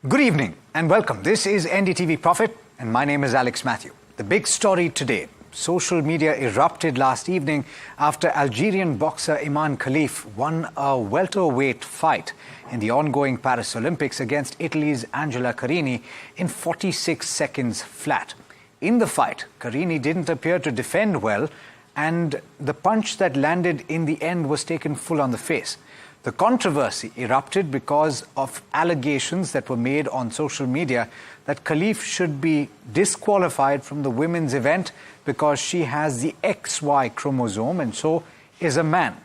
Good evening and welcome. This is NDTV Profit and my name is Alex Mathew. The big story today. Social media erupted last evening after Algerian boxer Iman Khalif won a welterweight fight in the ongoing Paris Olympics against Italy's Angela Carini in 46 seconds flat. In the fight, Carini didn't appear to defend well, and the punch that landed in the end was taken full on the face. The controversy erupted because of allegations that were made on social media that Khalif should be disqualified from the women's event because she has the XY chromosome and so is a man.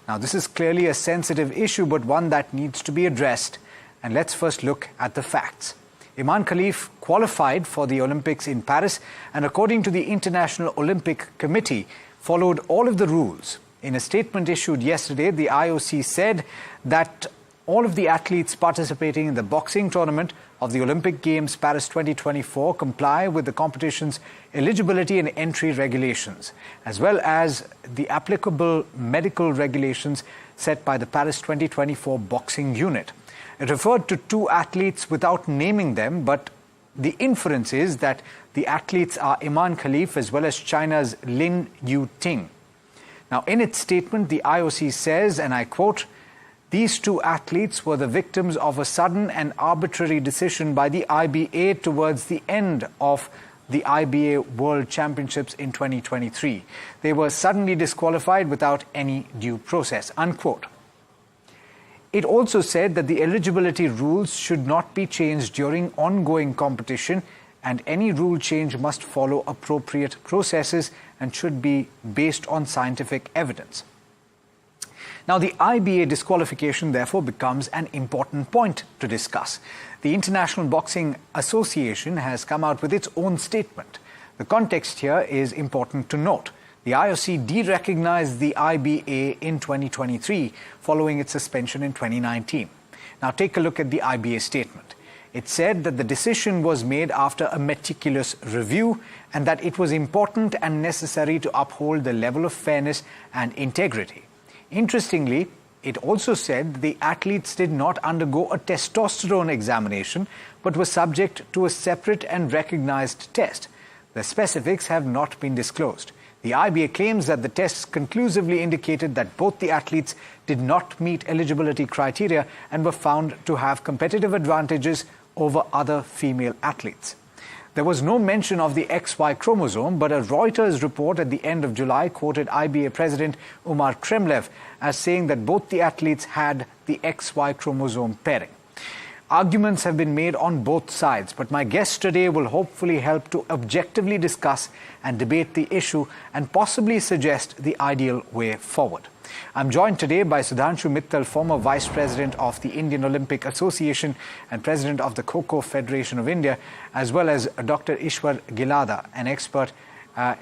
Now, this is clearly a sensitive issue, but one that needs to be addressed. And let's first look at the facts. Iman Khalif qualified for the Olympics in Paris and, according to the International Olympic Committee, followed all of the rules. In a statement issued yesterday, the IOC said that all of the athletes participating in the boxing tournament of the Olympic Games Paris 2024 comply with the competition's eligibility and entry regulations, as well as the applicable medical regulations set by the Paris 2024 boxing unit. It referred to two athletes without naming them, but the inference is that the athletes are Iman Khalif as well as China's Lin Yuting. Now, in its statement, the IOC says, and I quote, "These two athletes were the victims of a sudden and arbitrary decision by the IBA towards the end of the IBA World Championships in 2023. They were suddenly disqualified without any due process," unquote. It also said that the eligibility rules should not be changed during ongoing competition, and any rule change must follow appropriate processes and should be based on scientific evidence. Now, the IBA disqualification therefore becomes an important point to discuss. The International Boxing Association has come out with its own statement. The context here is important to note. The IOC de-recognized the IBA in 2023 following its suspension in 2019. Now, take a look at the IBA statement. It said that the decision was made after a meticulous review and that it was important and necessary to uphold the level of fairness and integrity. Interestingly, it also said that the athletes did not undergo a testosterone examination but were subject to a separate and recognized test. The specifics have not been disclosed. The IBA claims that the tests conclusively indicated that both the athletes did not meet eligibility criteria and were found to have competitive advantages over other female athletes. There was no mention of the XY chromosome, but a Reuters report at the end of July quoted IBA President Umar Kremlev as saying that both the athletes had the XY chromosome pairing. Arguments have been made on both sides, but my guest today will hopefully help to objectively discuss and debate the issue and possibly suggest the ideal way forward. I'm joined today by Sudhanshu Mittal, former Vice President of the Indian Olympic Association and President of the Kho-Kho Federation of India, as well as Dr. Ishwar Gilada, an expert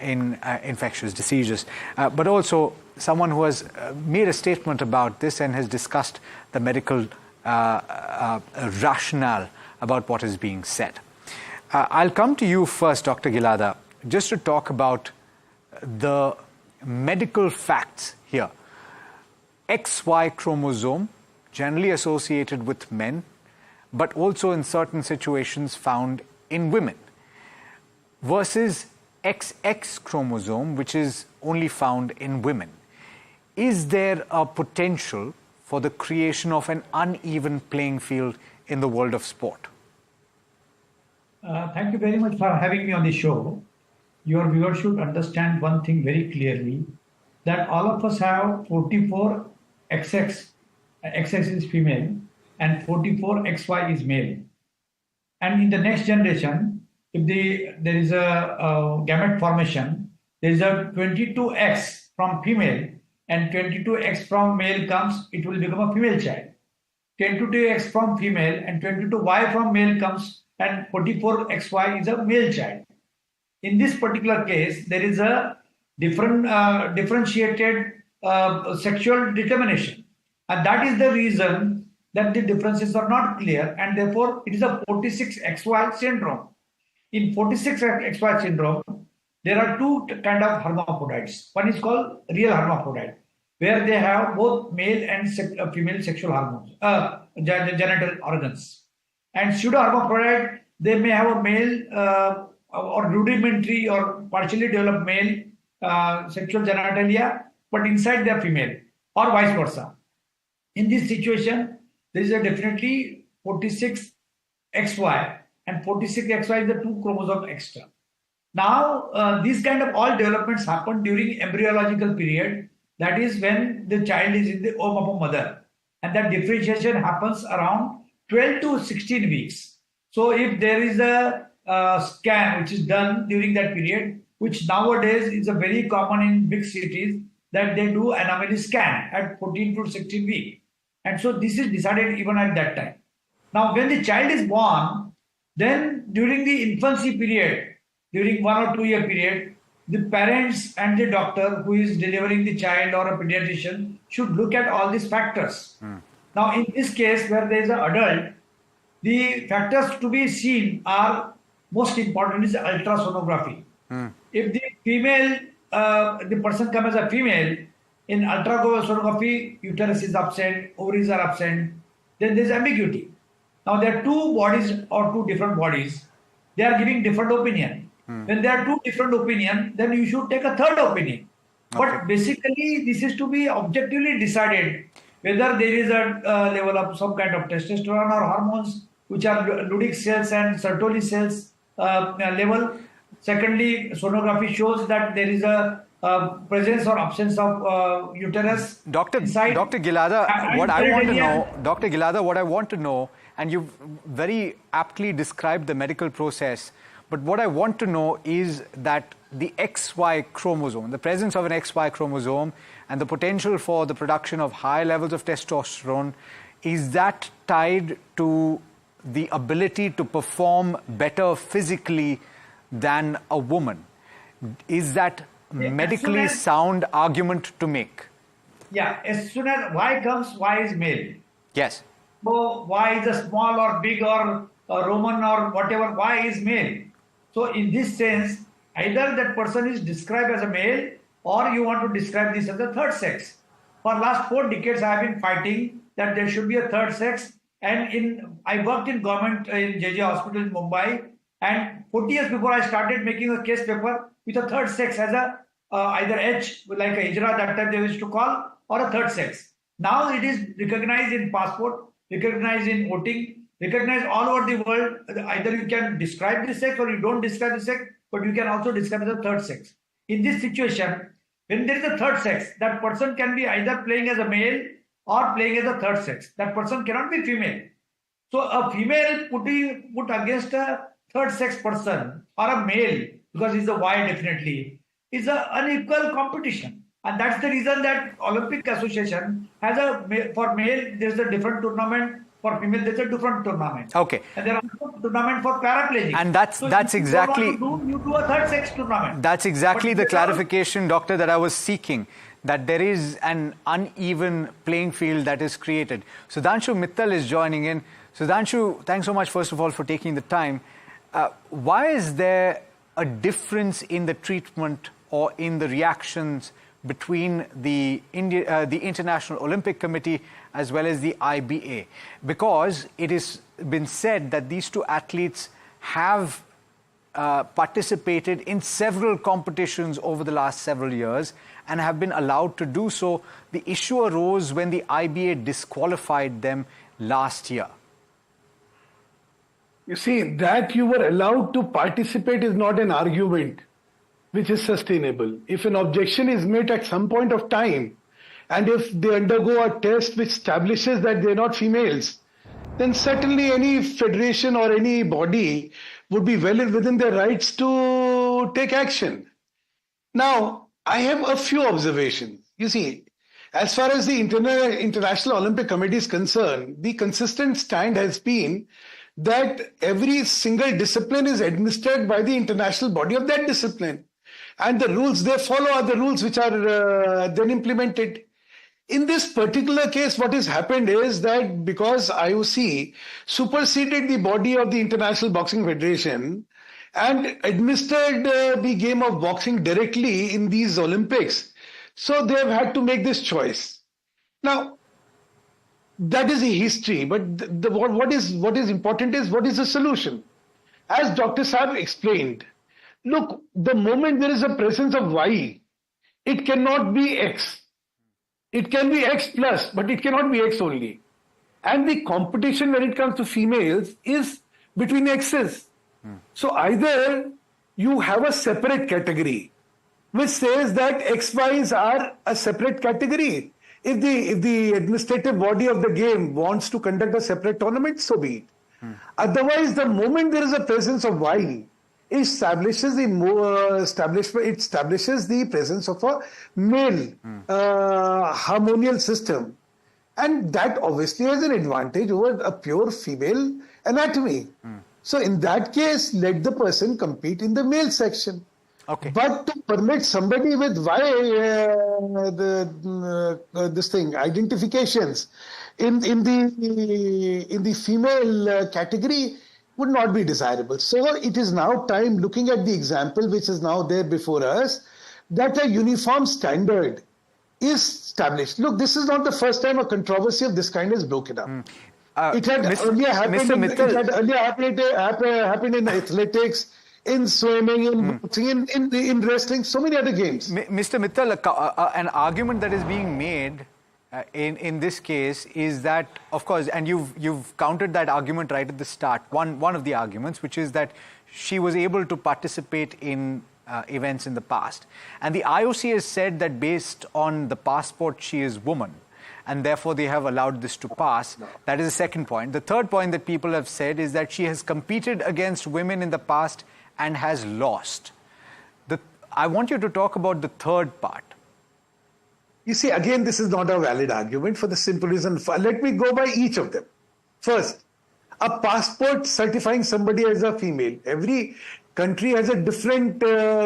in infectious diseases, but also someone who has made a statement about this and has discussed the medical rationale about what is being said. I'll come to you first, Dr. Gilada, just to talk about the medical facts here. XY chromosome, generally associated with men, but also in certain situations found in women, versus XX chromosome, which is only found in women. Is there a potential for the creation of an uneven playing field in the world of sport? Thank you very much for having me on the show. Your viewers should understand one thing very clearly, that all of us have 44 XX, XX is female, and 44 XY is male. And in the next generation, if there is a gamete formation, there is a 22X from female and 22X from male comes, it will become a female child. 22X from female and 22Y from male comes, and 44XY is a male child. In this particular case, there is a differentiated sexual determination, and that is the reason that the differences are not clear, and therefore it is a 46XY syndrome. In 46XY syndrome, there are two kind of hermaphrodites. One is called real hermaphrodite, where they have both male and female sexual hormones, genital organs. and pseudohermaphrodite, they may have a male or rudimentary or partially developed male sexual genitalia, but inside they are female, or vice versa. In this situation, there is a definitely 46XY, and 46XY is the 2 chromosome extra. Now, these kind of all developments happen during embryological period. That is when the child is in the womb of a mother. And that differentiation happens around 12 to 16 weeks. So if there is a scan which is done during that period, which nowadays is a very common in big cities, that they do anomaly scan at 14 to 16 weeks. And so this is decided even at that time. Now, when the child is born, then during the infancy period, during 1 or 2 year period, the parents and the doctor who is delivering the child or a pediatrician should look at all these factors. Now, in this case, where there is an adult, the factors to be seen are most important is ultrasonography. If the female, the person comes as a female, in ultrasonography, uterus is absent, ovaries are absent, then there is ambiguity. Now, there are 2 bodies or 2 different bodies. They are giving different opinion. When there are 2 different opinions, then you should take a third opinion. Okay. But basically, this is to be objectively decided whether there is a level of some kind of testosterone or hormones, which are Leydig cells and Sertoli cells level. Secondly, sonography shows that there is a presence or absence of uterus. Dr. Gilada, what I want to know, and you've very aptly described the medical process, but what I want to know is that the XY chromosome, the presence of an XY chromosome and the potential for the production of high levels of testosterone, is that tied to the ability to perform better physically than a woman? Is that medically sound argument to make? Yeah, as soon as Y comes, Y is male. Yes. So Y is a small or big or Roman or whatever, Y is male. So in this sense, either that person is described as a male or you want to describe this as a third sex. For last 4 decades, I have been fighting that there should be a third sex. And I worked in government in JJ Hospital in Mumbai. And 40 years before, I started making a case paper with a third sex as a either H, like a hijra, that time they used to call, or a third sex. Now it is recognized in passport, recognized in voting, recognized all over the world. Either you can describe the sex or you don't describe the sex, but you can also describe the third sex. In this situation, when there is a third sex, that person can be either playing as a male or playing as a third sex. That person cannot be female. So a female put against a third sex person or a male, because he's a Y definitely, is an unequal competition. And that's the reason that Olympic Association has for male, there's a different tournament, for female, there's a different tournament. Okay. And there are also tournament for paraplegics. And that's exactly... You do a third sex tournament. That's exactly the clarification, doctor, that I was seeking, that there is an uneven playing field that is created. Sudhanshu Mittal is joining in. Sudhanshu, thanks so much, first of all, for taking the time. Why is there a difference in the treatment or in the reactions between the International Olympic Committee as well as the IBA? Because it has been said that these 2 athletes have participated in several competitions over the last several years and have been allowed to do so. The issue arose when the IBA disqualified them last year. You see, that you were allowed to participate is not an argument which is sustainable. If an objection is made at some point of time, and if they undergo a test which establishes that they're not females, then certainly any federation or any body would be well within their rights to take action. Now, I have a few observations. You see, as far as the International Olympic Committee is concerned, the consistent stand has been that every single discipline is administered by the international body of that discipline. And the rules they follow are the rules which are then implemented. In this particular case, what has happened is that because IOC superseded the body of the International Boxing Federation and administered the game of boxing directly in these Olympics, so they have had to make this choice. Now, That is a history, but what is important is what is the solution. As Dr. Saab explained, look, the moment there is a presence of Y, it cannot be X. It can be X plus, but it cannot be X only. And the competition when it comes to females is between X's. So either you have a separate category which says that XYs are a separate category. If the administrative body of the game wants to conduct a separate tournament, so be it. Otherwise, the moment there is a presence of Y, it establishes the presence of a male harmonial system. And that obviously has an advantage over a pure female anatomy. So in that case, let the person compete in the male section. Okay. But to permit somebody with identifications in the female category would not be desirable. So it is now time, looking at the example which is now there before us, that a uniform standard is established. Look, this is not the first time a controversy of this kind is broken up. It had earlier happened in athletics, in swimming, in boxing, in wrestling, so many other games. Mr. Mittal, an argument that is being made in this case is that, of course, and you've countered that argument right at the start. One of the arguments, which is that she was able to participate in events in the past, and the IOC has said that based on the passport, she is woman, and therefore they have allowed this to pass. No. That is the second point. The third point that people have said is that she has competed against women in the past and has lost. I want you to talk about the third part. You see, again, this is not a valid argument for the simple reason. Let me go by each of them. First, a passport certifying somebody as a female. Every country has a different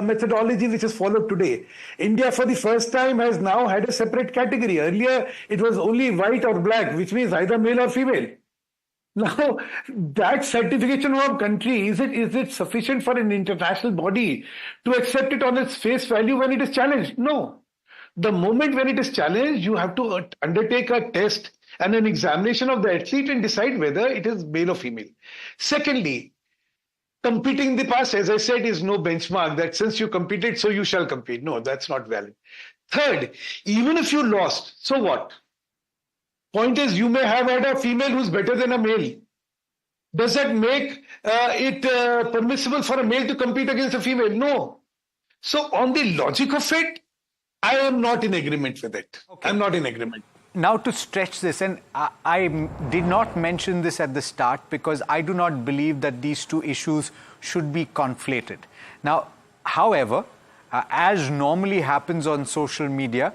methodology which is followed today. India, for the first time, has now had a separate category. Earlier, it was only white or black, which means either male or female. Now, that certification of a country, is it sufficient for an international body to accept it on its face value when it is challenged? No. The moment when it is challenged, you have to undertake a test and an examination of the athlete and decide whether it is male or female. Secondly, competing in the past, as I said, is no benchmark that since you competed, so you shall compete. No, that's not valid. Third, even if you lost, so what? Point is, you may have had a female who's better than a male. Does that make it permissible for a male to compete against a female? No. So on the logic of it, I am not in agreement with it. Okay. I'm not in agreement. Now to stretch this, and I did not mention this at the start because I do not believe that these two issues should be conflated. Now, however, as normally happens on social media,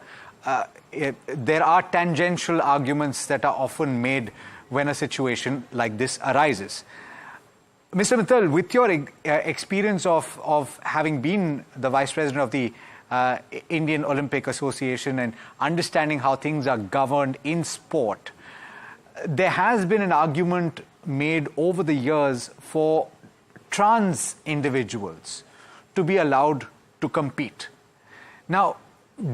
there are tangential arguments that are often made when a situation like this arises. Mr. Mittal, with your experience of having been the Vice President of the Indian Olympic Association and understanding how things are governed in sport, there has been an argument made over the years for trans individuals to be allowed to compete. Now,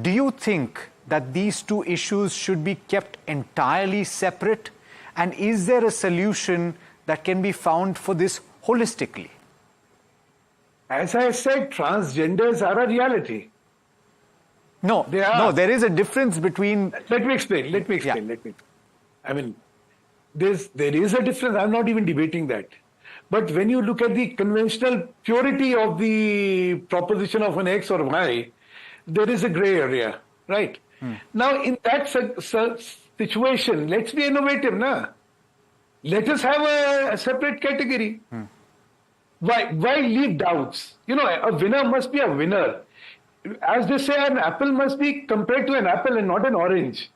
do you think that these two issues should be kept entirely separate? And is there a solution that can be found for this holistically? As I said, transgenders are a reality. No, there is a difference between... Let me explain. I mean, there is a difference. I'm not even debating that. But when you look at the conventional purity of the proposition of an X or Y, there is a gray area, right? Now, in that situation, let's be innovative, na? Let us have a separate category. Why leave doubts? You know, a winner must be a winner. As they say, an apple must be compared to an apple and not an orange.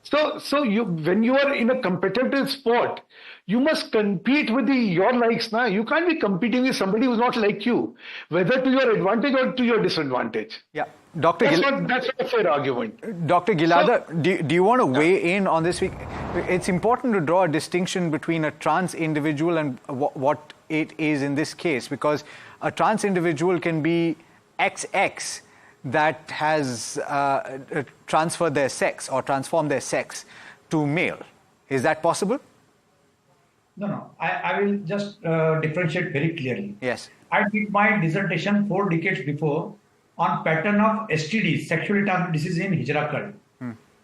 So when you are in a competitive sport, you must compete with your likes. Now, you can't be competing with somebody who's not like you, whether to your advantage or to your disadvantage. Yeah, that's not a fair argument. Dr. Gilada, do you want to weigh in on this? It's important to draw a distinction between a trans individual and what it is in this case, because a trans individual can be XX that has transferred their sex or transformed their sex to male. Is that possible? No. I will just differentiate very clearly. Yes. I did my dissertation 4 decades before on pattern of STDs, sexually transmitted disease in Hijra cult.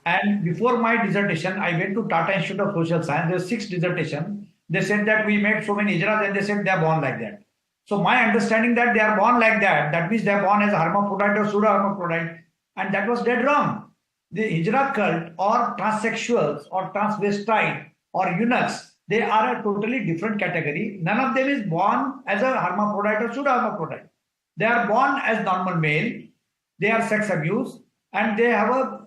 And before my dissertation, I went to Tata Institute of Social Science. There were 6 dissertations. They said that we made so many Hijras, and they said they are born like that. So my understanding that they are born like that means they are born as a hermaphrodite or pseudo-hermaphrodite, and that was dead wrong. The Hijra cult or transsexuals or transvestite or eunuchs, they are a totally different category. None of them is born as a hermaphrodite or pseudo-hermaphrodite. They are born as normal male. They are sex abused, and they have a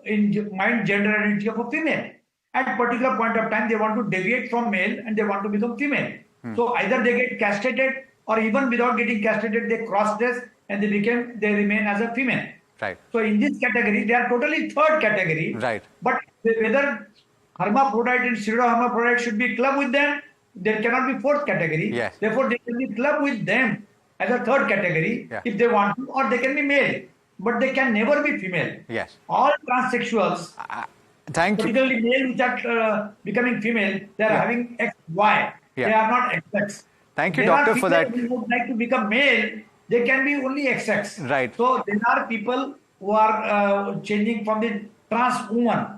mind gender identity of a female. At a particular point of time, they want to deviate from male and they want to become female. So either they get castrated, or even without getting castrated, they cross-dress and they remain as a female. Right. So in this category, they are totally third category. Right. But whether hermaphrodite and pseudo-hermaphrodite should be clubbed with them, there cannot be fourth category. Yes. Therefore, they can be clubbed with them as a third category if they want to, or they can be male. But they can never be female. Yes. All transsexuals, Thank you. particularly male which are becoming female, they are having XY. They are not XX. Thank you, There doctor, are for that. people who would like to become male, they can be only XX. Right. So there are people who are changing from the trans woman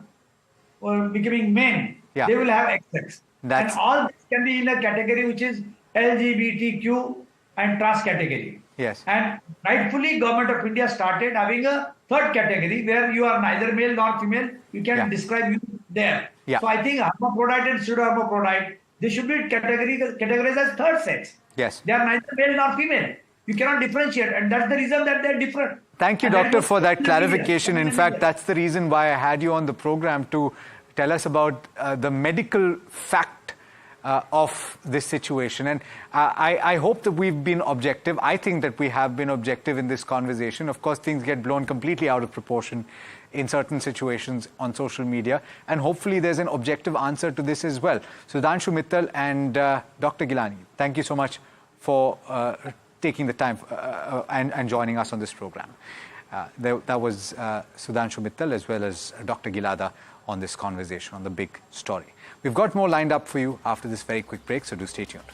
or becoming men. Yeah. They will have XX. That's- And all this can be in a category which is LGBTQ and trans category. Yes. And rightfully, Government of India started having a third category where you are neither male nor female. You can describe you there. Yeah. So I think hermaphrodite and pseudo-hermaphrodite, they should be categorized as third sex. Yes. They are neither male nor female. You cannot differentiate, and that's the reason that they're different. Thank you, And that doctor, was for that in the media. clarification. In fact, that's the reason why I had you on the program, to tell us about the medical fact of this situation. And I hope that we've been objective. I think that we have been objective in this conversation. Of course, things get blown completely out of proportion in certain situations on social media. And hopefully there's an objective answer to this as well. Sudhanshu Mittal and Dr. Gilani, thank you so much for taking the time and joining us on this program. That was Sudhanshu Mittal as well as Dr. Gilada on this conversation on the big story. We've got more lined up for you after this very quick break, so do stay tuned.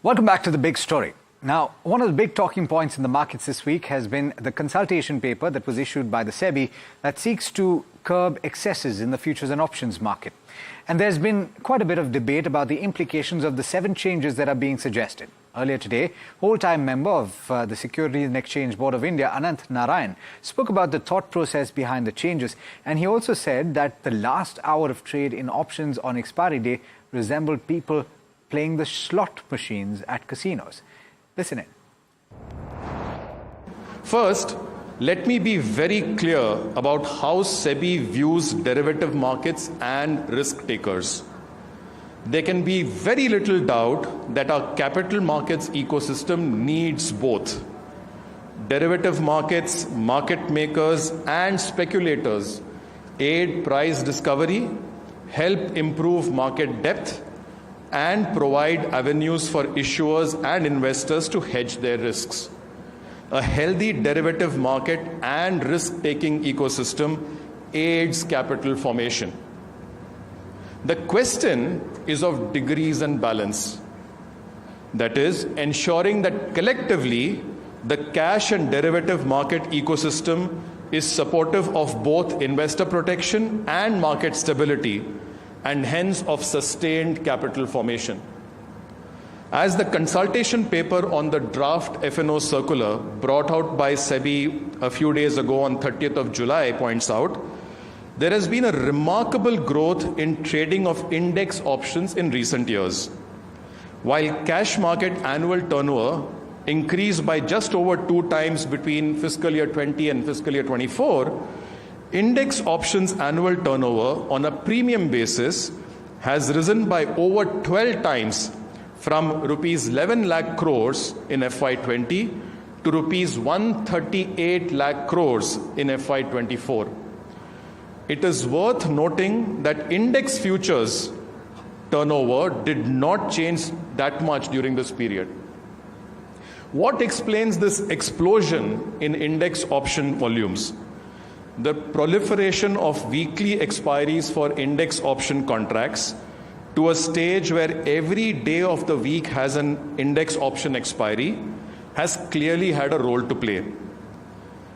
Welcome back to the big story. Now, one of the big talking points in the markets this week has been the consultation paper that was issued by the SEBI that seeks to curb excesses in the futures and options market. And there's been quite a bit of debate about the implications of the 7 changes that are being suggested. Earlier today, whole-time member of the Securities and Exchange Board of India, Anant Narayan, spoke about the thought process behind the changes. And he also said that the last hour of trade in options on expiry day resembled people playing the slot machines at casinos. Listen in. First, let me be very clear about how SEBI views derivative markets and risk takers. There can be very little doubt that our capital markets ecosystem needs both. Derivative markets, market makers, and speculators aid price discovery, help improve market depth, and provide avenues for issuers and investors to hedge their risks. A healthy derivative market and risk-taking ecosystem aids capital formation. The question is of degrees and balance. That is, ensuring that collectively the cash and derivative market ecosystem is supportive of both investor protection and market stability, and hence of sustained capital formation. As the consultation paper on the draft F&O circular brought out by SEBI a few days ago on 30th of July points out, there has been a remarkable growth in trading of index options in recent years. While cash market annual turnover increased by just over 2 times between fiscal year 20 and fiscal year 24, index options annual turnover on a premium basis has risen by over 12 times from rupees 11 lakh crores in FY20 to rupees 138 lakh crores in FY24. It is worth noting that index futures turnover did not change that much during this period. What explains this explosion in index option volumes? The proliferation of weekly expiries for index option contracts to a stage where every day of the week has an index option expiry has clearly had a role to play.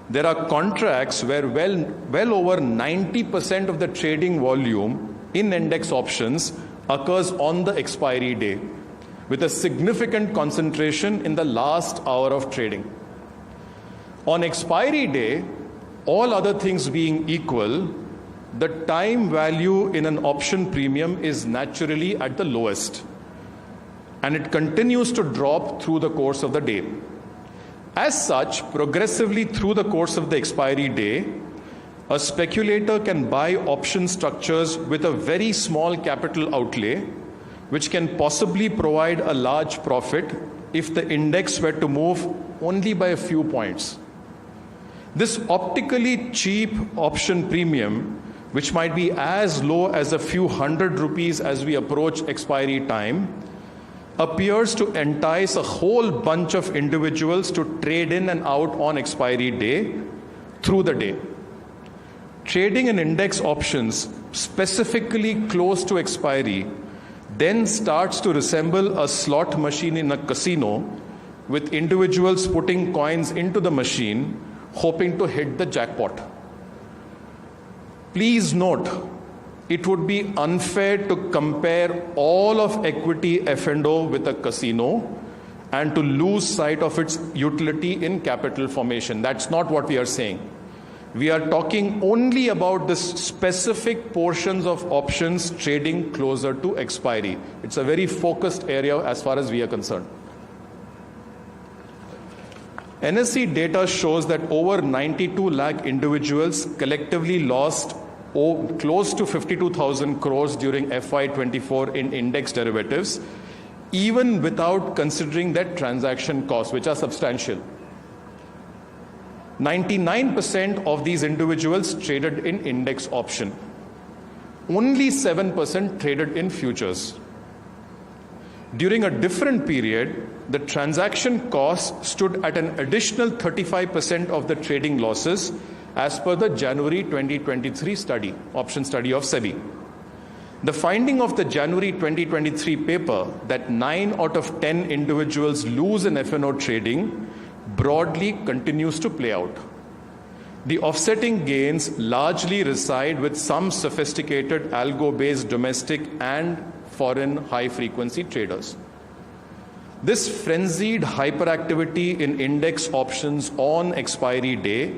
There are contracts where well over 90% of the trading volume in index options occurs on the expiry day, with a significant concentration in the last hour of trading. On expiry day, all other things being equal, the time value in an option premium is naturally at the lowest, and it continues to drop through the course of the day. As such, progressively through the course of the expiry day, a speculator can buy option structures with a very small capital outlay, which can possibly provide a large profit if the index were to move only by a few points. This optically cheap option premium, which might be as low as a few hundred rupees as we approach expiry time, appears to entice a whole bunch of individuals to trade in and out on expiry day through the day. Trading in index options, specifically close to expiry, then starts to resemble a slot machine in a casino, with individuals putting coins into the machine, hoping to hit the jackpot. Please note, it would be unfair to compare all of equity F&O with a casino and to lose sight of its utility in capital formation. That's not what we are saying. We are talking only about the specific portions of options trading closer to expiry. It's a very focused area as far as we are concerned. NSE data shows that over 92 lakh individuals collectively lost close to 52,000 crores during FY24 in index derivatives, even without considering their transaction costs, which are substantial. 99% of these individuals traded in index option. Only 7% traded in futures. During a different period, the transaction cost stood at an additional 35% of the trading losses, as per the January 2023 study, option study of SEBI. The finding of the January 2023 paper that 9 out of 10 individuals lose in F&O trading broadly continues to play out. The offsetting gains largely reside with some sophisticated algo-based domestic and foreign high-frequency traders. This frenzied hyperactivity in index options on expiry day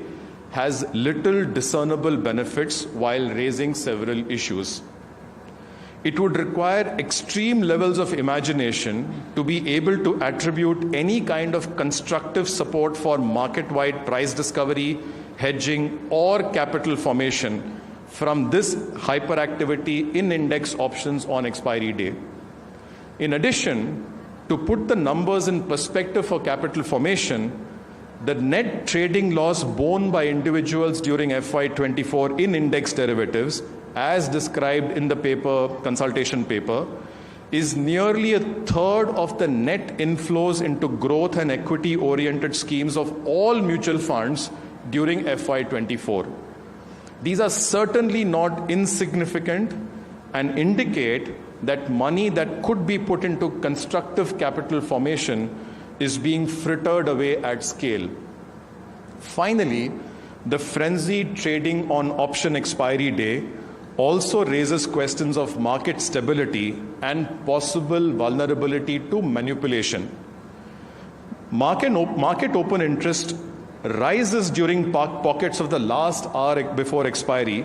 has little discernible benefits while raising several issues. It would require extreme levels of imagination to be able to attribute any kind of constructive support for market-wide price discovery, hedging, or capital formation from this hyperactivity in index options on expiry day. In addition, to put the numbers in perspective for capital formation, the net trading loss borne by individuals during FY24 in index derivatives, as described in the consultation paper, is nearly a third of the net inflows into growth and equity-oriented schemes of all mutual funds during FY24. These are certainly not insignificant and indicate that money that could be put into constructive capital formation is being frittered away at scale. Finally, the frenzied trading on option expiry day also raises questions of market stability and possible vulnerability to manipulation. Market open interest rises during pockets of the last hour before expiry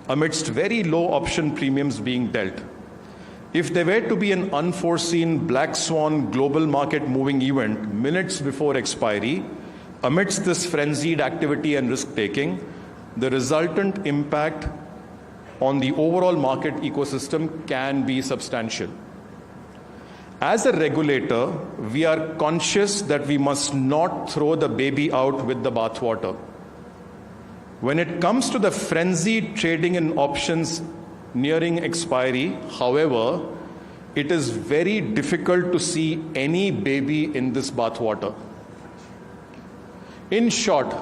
amidst very low option premiums being dealt. If there were to be an unforeseen black swan global market moving event minutes before expiry, amidst this frenzied activity and risk-taking, the resultant impact on the overall market ecosystem can be substantial. As a regulator, we are conscious that we must not throw the baby out with the bathwater. When it comes to the frenzied trading in options nearing expiry, however, it is very difficult to see any baby in this bathwater. In short,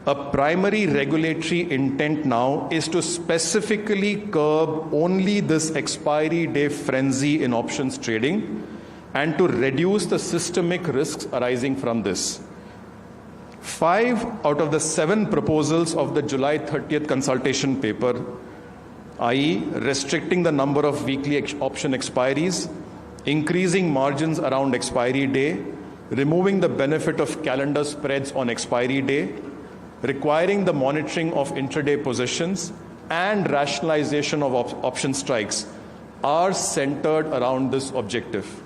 a primary regulatory intent now is to specifically curb only this expiry day frenzy in options trading and to reduce the systemic risks arising from this. 5 out of the 7 proposals of the July 30th consultation paper, i.e. restricting the number of weekly option expiries, increasing margins around expiry day, removing the benefit of calendar spreads on expiry day, requiring the monitoring of intraday positions, and rationalization of option strikes are centered around this objective.